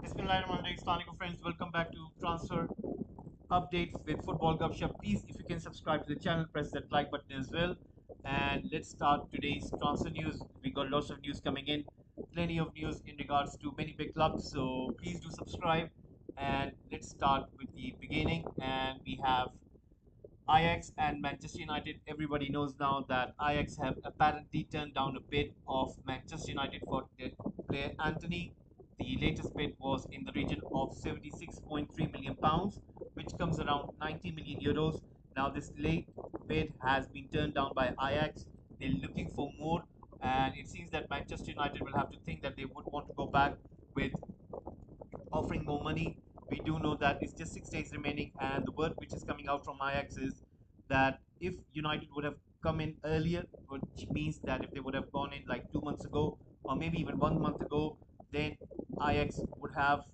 Bismillahirrahmanirrahim. Friends, welcome back to Transfer Updates with Football Gupshup. Please, if you can subscribe to the channel, press that like button as well. And let's start today's transfer news. We got lots of news coming in, plenty of news in regards to many big clubs. So please do subscribe. And let's start with the beginning. And we have Ajax and Manchester United. Everybody knows now that Ajax have apparently turned down a bid of Manchester United for their player Anthony. The latest bid was in the region of 76.3 million pounds, which comes around 90 million euros. Now, this late bid has been turned down by Ajax. They're looking for more, and it seems that Manchester United will have to think that they would want to go back with offering more money. We do know that it's just 6 days remaining, and the word which is coming out from Ajax is that if United would have come in earlier, which means that if they would have gone in like 2 months ago or maybe even 1 month ago, then Ajax would have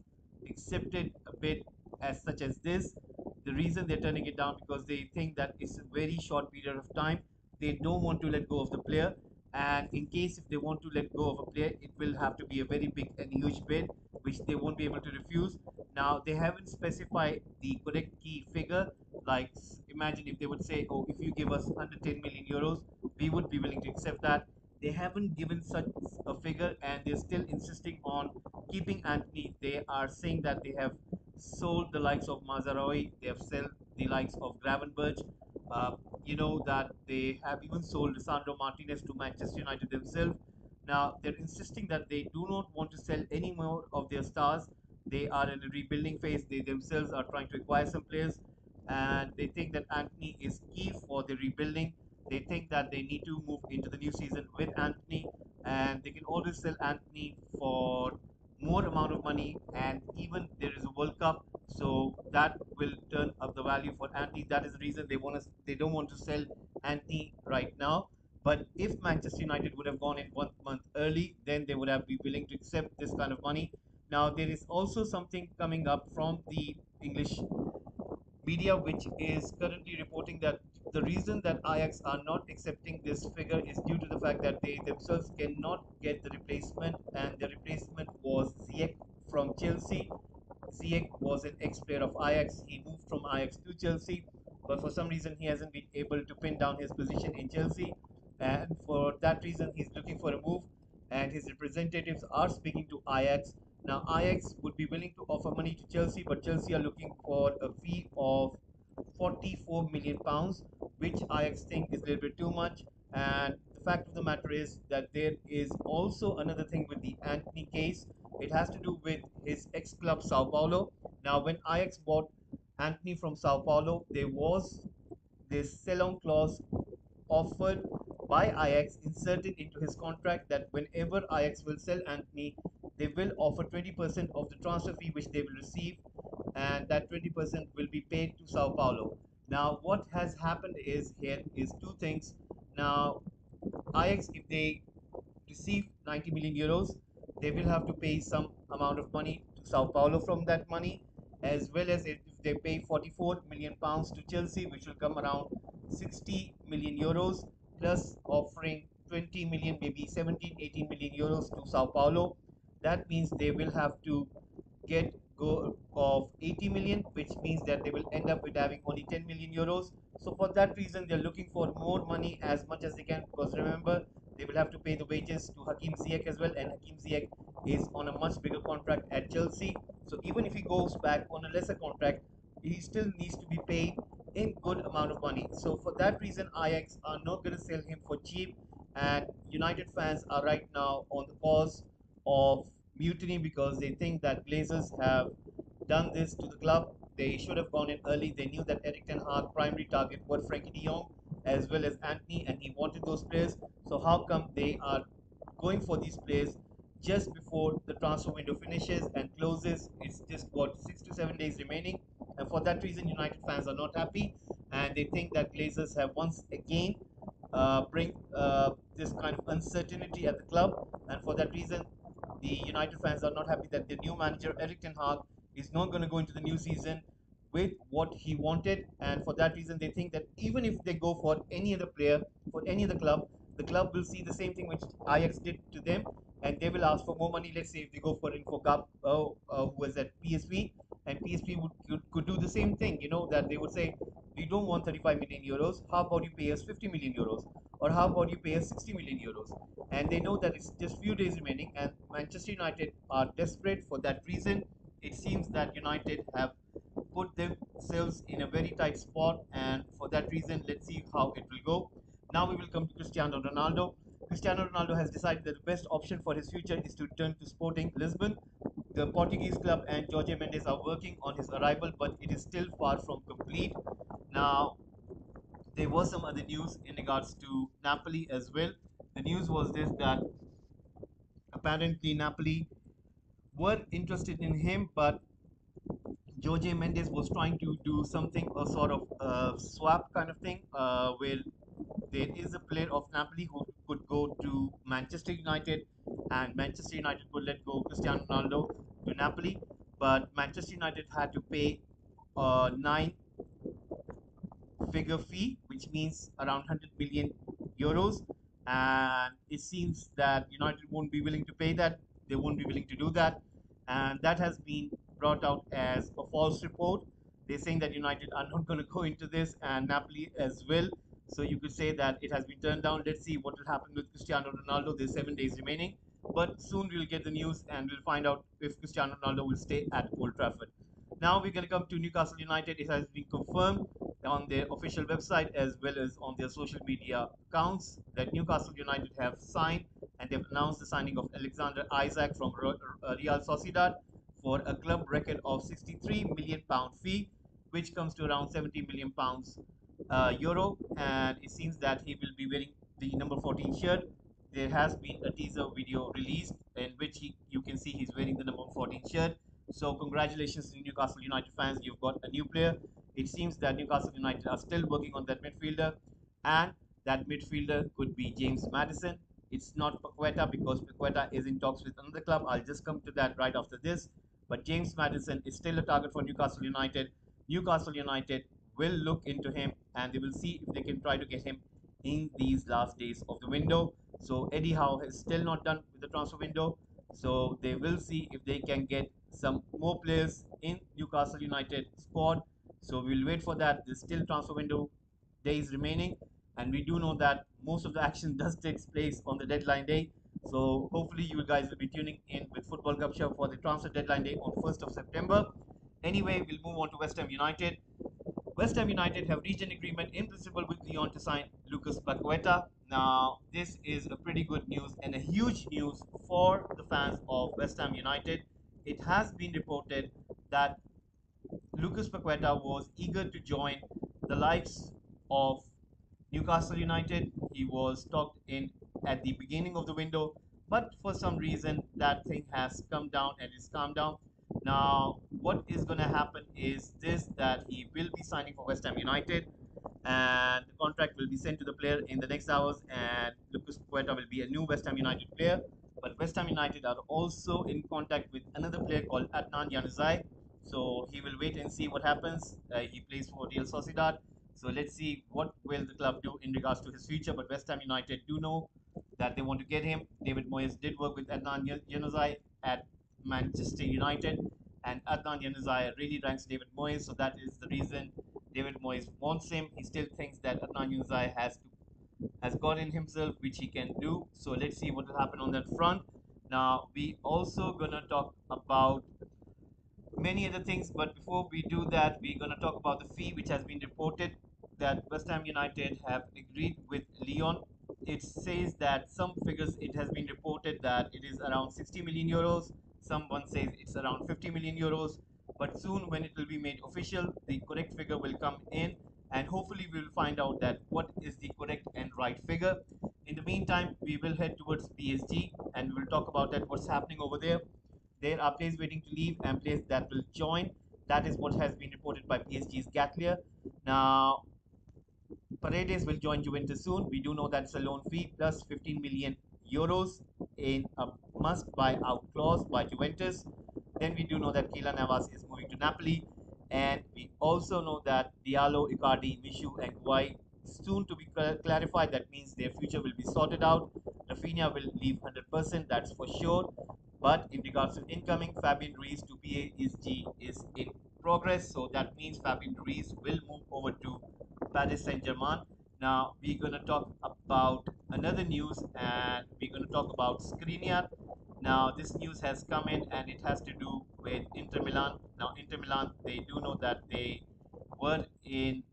accepted a bid as such as this. The reason they're turning it down because they think that it's a very short period of time. They don't want to let go of the player, and in case if they want to let go of a player, it will have to be a very big and huge bid which they won't be able to refuse. Now, they haven't specified the correct key figure. Like, imagine if they would say, oh, if you give us under 10 million euros, we would be willing to accept that. They haven't given such a figure and they're still insisting on keeping Anthony. They are saying that they have sold the likes of Mazaraoui, they have sold the likes of Gravenberch. Uh, you know that they have even sold Sandro Martinez to Manchester United themselves. Now, they're insisting that they do not want to sell any more of their stars. They are in a rebuilding phase. They themselves are trying to acquire some players, and they think that Anthony is key for the rebuilding. They think that they need to move into the new season with Anthony, and they can always sell Anthony for more amount of money. And even there is a World Cup, so that will turn up the value for Anthony. That is the reason they want to. They don't want to sell Anthony right now. But if Manchester United would have gone in 1 month early, then they would have been willing to accept this kind of money. Now there is also something coming up from the English media, which is currently reporting that the reason that Ajax are not accepting this figure is due to the fact that they themselves cannot get the replacement, and the replacement was Ziyech from Chelsea. Ziyech was an ex-player of Ajax. He moved from Ajax to Chelsea, but for some reason he hasn't been able to pin down his position in Chelsea, and for that reason he's looking for a move. And his representatives are speaking to Ajax. Now Ajax would be willing to offer money to Chelsea, but Chelsea are looking for a fee of 44 million pounds, which Ajax think is a little bit too much. And the fact of the matter is that there is also another thing with the Anthony case. It has to do with his ex club Sao Paulo. Now, when Ajax bought Anthony from Sao Paulo, there was this sell-on clause offered by Ajax inserted into his contract that whenever Ajax will sell Anthony, they will offer 20% of the transfer fee which they will receive, and that 20% will be paid to Sao Paulo. Now, what has happened is here is two things. Now, Ajax, if they receive 90 million euros, they will have to pay some amount of money to Sao Paulo from that money, as well as if they pay 44 million pounds to Chelsea, which will come around 60 million euros, plus offering 20 million, maybe 17, 18 million euros to Sao Paulo. That means they will have to get go of 80 million, which means that they will end up with having only 10 million euros. So for that reason, they're looking for more money as much as they can, because remember, they will have to pay the wages to Hakim Ziyech as well, and Hakim Ziyech is on a much bigger contract at Chelsea. So even if he goes back on a lesser contract, he still needs to be paid in good amount of money. So for that reason, Ajax are not going to sell him for cheap, and United fans are right now on the cause of mutiny because they think that Glazers have done this to the club. They should have gone in early. They knew that Eric Ten Hag primary target was Frankie De Jong as well as Anthony, and he wanted those players. So how come they are going for these players just before the transfer window finishes and closes? It's just what 6 to 7 days remaining, and for that reason, United fans are not happy, and they think that Glazers have once again bring this kind of uncertainty at the club, and for that reason, the United fans are not happy that the new manager Eric Ten Hag is not going to go into the new season with what he wanted, and for that reason, they think that even if they go for any other player for any other club, the club will see the same thing which Ajax did to them. and they will ask for more money. Let's say if they go for in for Gap, who was at PSV, and PSV could do the same thing. You know that they would say, we don't want 35 million euros. How about you pay us 50 million euros, or how about you pay us 60 million euros? And they know that it's just few days remaining, and Manchester United are desperate for that reason. It seems that United have put themselves in a very tight spot, and for that reason, let's see how it will go. Now we will come to Cristiano Ronaldo. Cristiano Ronaldo has decided that the best option for his future is to return to Sporting Lisbon. The Portuguese club and Jorge Mendes are working on his arrival, but it is still far from complete. Now, there was some other news in regards to Napoli as well. The news was this, that apparently Napoli were interested in him, but Jorge Mendes was trying to do something, a sort of swap kind of thing, where there is a player of Napoli who could go to Manchester United, and Manchester United could let go Cristiano Ronaldo to Napoli, but Manchester United had to pay nine figure fee, which means around 100 million euros. And it seems that United won't be willing to pay that. They won't be willing to do that. And that has been brought out as a false report. They're saying that United are not going to go into this, and Napoli as well. So you could say that it has been turned down. Let's see what will happen with Cristiano Ronaldo. There's 7 days remaining. But soon we'll get the news and we'll find out if Cristiano Ronaldo will stay at Old Trafford. Now we're going to come to Newcastle United. It has been confirmed on their official website as well as on their social media accounts that Newcastle United have signed, and they've announced the signing of Alexander Isaac from Real Sociedad for a club record of 63 million pound fee, which comes to around 70 million pounds euro. And it seems that he will be wearing the number 14 shirt. There has been a teaser video released in which you can see he's wearing the number 14 shirt. So congratulations to Newcastle United fans, you've got a new player. It seems that Newcastle United are still working on that midfielder, and that midfielder could be James Maddison. It's not Paqueta because Paqueta is in talks with another club. I'll just come to that right after this. But James Maddison is still a target for Newcastle United. Newcastle United will look into him, and they will see if they can try to get him in these last days of the window. So Eddie Howe is still not done with the transfer window. So they will see if they can get some more players in Newcastle United squad. So we'll wait for that. There's still transfer window days remaining, and we do know that most of the action does takes place on the deadline day. So hopefully you guys will be tuning in with Football Gupshup for the transfer deadline day on 1st of September. Anyway, we'll move on to West Ham United. West Ham United have reached an agreement in principle with Lyon to sign Lucas Paqueta. Now, this is a pretty good news and a huge news for the fans of West Ham United. It has been reported that Lucas Paqueta was eager to join the likes of Newcastle United. He was talked in at the beginning of the window, but for some reason that thing has come down and is calmed down. Now, what is going to happen is this, that he will be signing for West Ham United, and the contract will be sent to the player in the next hours, and Lucas Paqueta will be a new West Ham United player. But West Ham United are also in contact with another player called Adnan Januzaj. So he will wait and see what happens. He plays for Real Sociedad. So let's see what will the club do in regards to his future. But West Ham United do know that they want to get him. David Moyes did work with Adnan Januzaj at Manchester United, and Adnan Januzaj really ranks David Moyes. So that is the reason David Moyes wants him. He still thinks that Adnan Januzaj has got in himself, which he can do. So let's see what will happen on that front. Now we also gonna talk about many other things. But before we do that, we're going to talk about the fee, which has been reported that West Ham United have agreed with Lyon. It says that some figures, it has been reported that it is around 60 million euros. Someone says it's around 50 million euros. But soon, when it will be made official, the correct figure will come in, and hopefully, we will find out that what is the correct and right figure. In the meantime, we will head towards PSG, and we will talk about that, what's happening over there. There are players waiting to leave and players that will join. That is what has been reported by PSG's Gatlier. Now, Paredes will join Juventus soon. We do know that's a loan fee plus 15 million euros in a must buy out clause by Juventus. Then we do know that Keylor Navas is moving to Napoli. And we also know that Diallo, Icardi, Mishu, and Guai soon to be clarified. That means their future will be sorted out. Rafinha will leave 100%, that's for sure. But in regards to incoming, Fabian Ruiz to PSG is in progress. So that means Fabian Ruiz will move over to Paris Saint-Germain. Now we're going to talk about another news, and we're going to talk about Skriniar. Now this news has come in and it has to do with Inter Milan. Now Inter Milan, they do know that they were in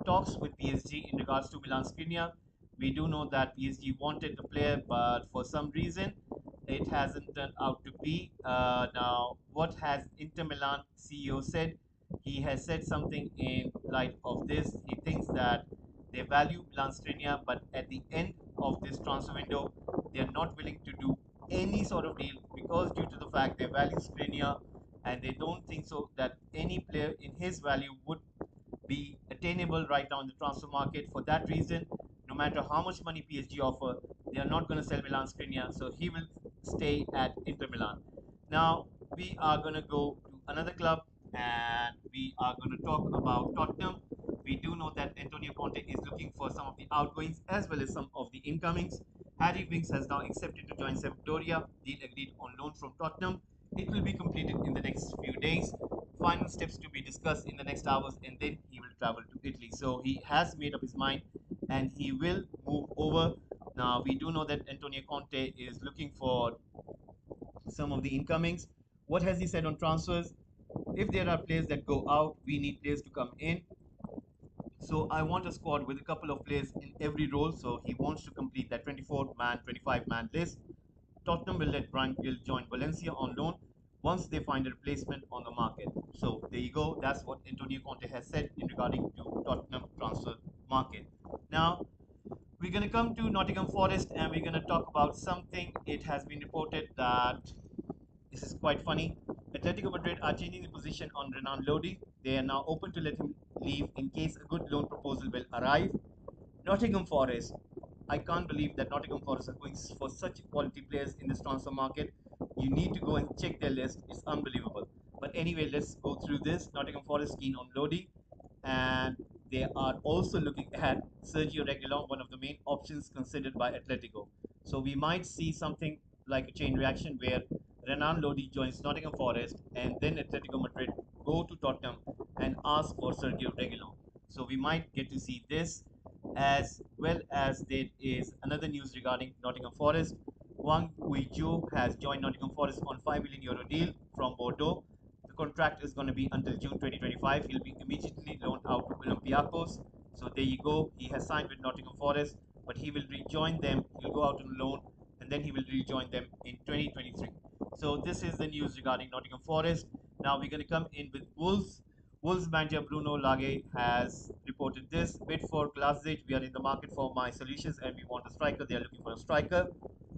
talks with PSG in regards to Milan Skriniar. We do know that PSG wanted the player, but for some reason, it hasn't turned out to be. Now, what has Inter Milan CEO said? He has said something in light of this. He thinks that they value Milan Skriniar, but at the end of this transfer window, they are not willing to do any sort of deal because due to the fact they value Skriniar and they don't think so that any player in his value would be attainable right now in the transfer market. For that reason, no matter how much money PSG offer, they are not going to sell Milan Skriniar, so he will stay at Inter Milan. Now we are going to go to another club and we are going to talk about Tottenham. We do know that Antonio Conte is looking for some of the outgoings as well as some of the incomings. Harry Winks has now accepted to join Sampdoria. Deal agreed on loan from Tottenham. It will be completed in the next few days. Final steps to be discussed in the next hours, and then he will travel to Italy. So he has made up his mind and he will move over. Now, we do know that Antonio Conte is looking for some of the incomings. What has he said on transfers? If there are players that go out, we need players to come in. So I want a squad with a couple of players in every role. So he wants to complete that 24-man, 25-man list. Tottenham will let Brian Gill join Valencia on loan once they find a replacement on the market. So there you go. That's what Antonio Conte has said in regarding to Tottenham transfer market. Now we're going to come to Nottingham Forest and we're going to talk about something. It has been reported that this is quite funny. Atletico Madrid are changing the position on Renan Lodi. They are now open to let him leave in case a good loan proposal will arrive. Nottingham Forest. I can't believe that Nottingham Forest are going for such quality players in this transfer market. You need to go and check their list. It's unbelievable. But anyway, let's go through this. Nottingham Forest keen on Lodi, and they are also looking at Sergio Reguilon, one of the main options considered by Atletico. So we might see something like a chain reaction where Renan Lodi joins Nottingham Forest and then Atletico Madrid go to Tottenham and ask for Sergio Reguilon. So we might get to see this, as well as there is another news regarding Nottingham Forest. Wang Guizhou has joined Nottingham Forest on €5 million deal from Bordeaux. The contract is going to be until June 2025. He'll be immediately loaned out to Olympiacos. So there you go. He has signed with Nottingham Forest, but he will rejoin them. He'll go out on loan, and then he will rejoin them in 2023. So this is the news regarding Nottingham Forest. Now we're going to come in with Wolves. Wolves manager Bruno Lage has reported this. Bid for Glasgow. We are in the market for my solutions and we want a striker. They are looking for a striker.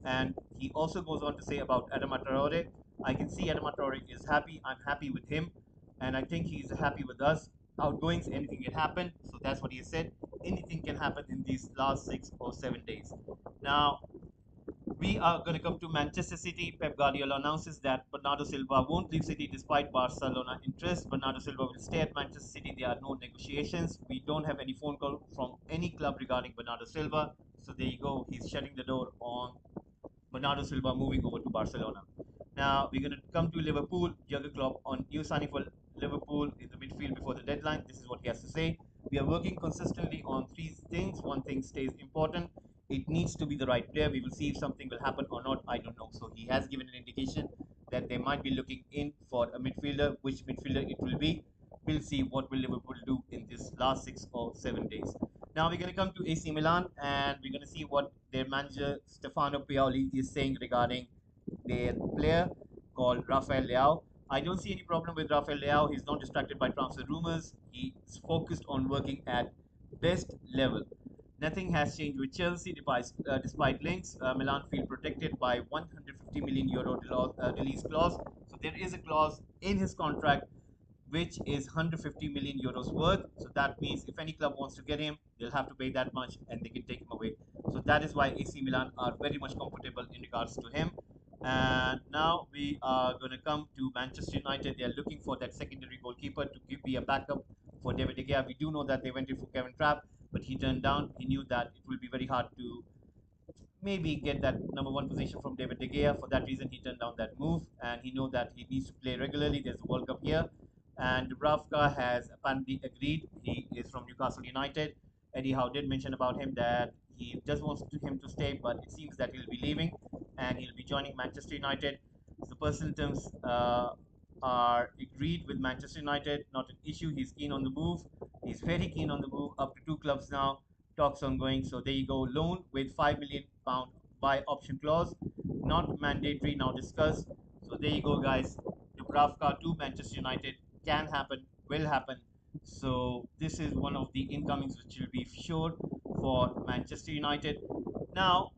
And he also goes on to say about Adama Traore. I can see Adama Traore is happy. I'm happy with him. And I think he's happy with us. Outgoings, anything can happen. So that's what he said. Anything can happen in these last 6 or 7 days. Now, we are going to come to Manchester City. Pep Guardiola announces that Bernardo Silva won't leave City despite Barcelona interest. Bernardo Silva will stay at Manchester City. There are no negotiations. We don't have any phone call from any club regarding Bernardo Silva. So there you go. He's shutting the door on Bernardo Silva moving over to Barcelona. Now we're going to come to Liverpool. Jurgen Klopp on new signing for Liverpool in the midfield before the deadline. This is what he has to say. We are working consistently on three things. One thing stays important. It needs to be the right player. We will see if something will happen or not. I don't know. So he has given an indication that they might be looking in for a midfielder. Which midfielder it will be, we'll see what will Liverpool do in this last 6 or 7 days. Now we're going to come to AC Milan and we're going to see what their manager Stefano Pioli is saying regarding their player called Rafael Leao. I don't see any problem with Rafael Leao. He's not distracted by transfer rumors. He's focused on working at best level. Nothing has changed with Chelsea despite links. Milan feel protected by €150 million release clause. So there is a clause in his contract which is €150 million worth. So that means if any club wants to get him, they'll have to pay that much and they can take him away. So that is why AC Milan are very much comfortable in regards to him. And now we are going to come to Manchester United. They are looking for that secondary goalkeeper to be a backup for David De Gea. We do know that they went in for Kevin Trapp, but he turned down. He knew that it will be very hard to maybe get that number one position from David De Gea. For that reason, he turned down that move, and he know that he needs to play regularly. There's a World Cup here, and Dubravka has apparently agreed. He is from Newcastle United. Eddie Howe did mention about him that he just wants him to stay, but it seems that he'll be leaving, and he'll be joining Manchester United. So personal terms are agreed with Manchester United. Not an issue. He's keen on the move. He's very keen on the move. Up to two clubs now. Talks ongoing. So there you go. Loan with £5 million buy option clause. Not mandatory. Now discussed. So there you go, guys. Dubravka to Manchester United can happen. Will happen. So this is one of the incomings which will be sure for Manchester United. Now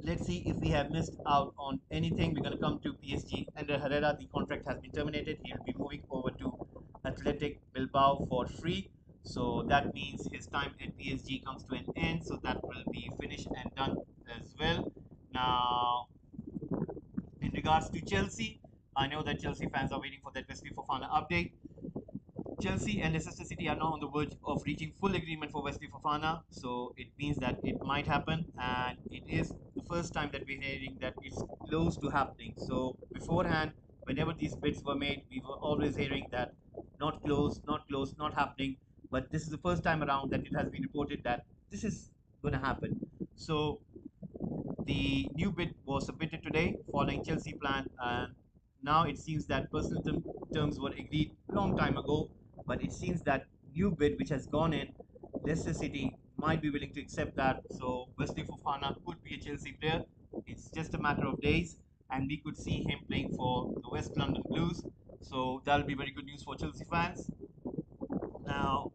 let's see if we have missed out on anything. We're going to come to PSG. Under Herrera, the contract has been terminated. He'll be moving over to Athletic Bilbao for free. So that means his time at PSG comes to an end. So that will be finished and done as well. Now, in regards to Chelsea, I know that Chelsea fans are waiting for that Wesley Fofana update. Chelsea and Leicester City are now on the verge of reaching full agreement for Wesley Fofana, so it means that it might happen, and it is the first time that we're hearing that it's close to happening. So beforehand, whenever these bids were made, we were always hearing that not close, not close, not happening. But this is the first time around that it has been reported that this is going to happen. So the new bid was submitted today following Chelsea plan, and now it seems that personal terms were agreed long time ago. But it seems that new bid which has gone in, Leicester City might be willing to accept that. So Wesley Fofana could be a Chelsea player. It's just a matter of days, and we could see him playing for the West London Blues. So that'll be very good news for Chelsea fans. Now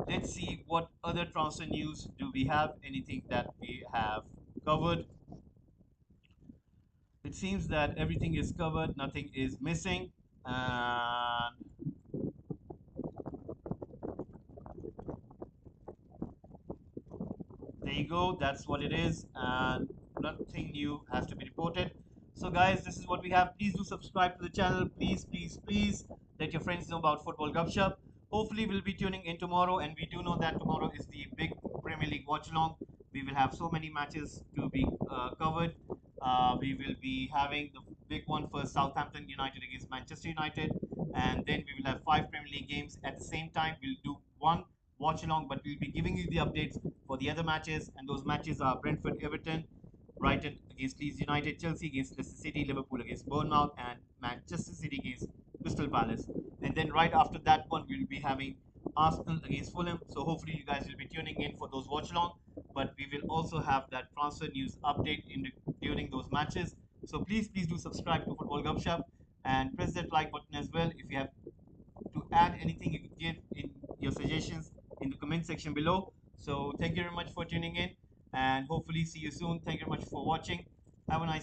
let's see what other transfer news do we have. Anything that we have covered. It seems that everything is covered, nothing is missing. And there you go, that's what it is, and nothing new has to be reported. So guys, this is what we have. Please do subscribe to the channel. Please, please, please let your friends know about Football Gupshup. Hopefully we'll be tuning in tomorrow, and we do know that tomorrow is the big Premier League watch along. We will have so many matches to be covered. We will be having the big one for Southampton United against Manchester United, and then we will have five Premier League games at the same time. We'll do one watch along, but we'll be giving you the updates for the other matches, and those matches are Brentford Everton, Brighton against Leeds United, Chelsea against Leicester City, Liverpool against Bournemouth, and Manchester City against Crystal Palace. And then right after that one, we'll be having Arsenal against Fulham. So hopefully you guys will be tuning in for those watch along. But we will also have that transfer news update during those matches. So please, please do subscribe to Football Gupshup and press that like button as well. If you have to add anything, you can give in your suggestions in the comment section below. So thank you very much for tuning in, and hopefully see you soon. Thank you very much for watching. Have a nice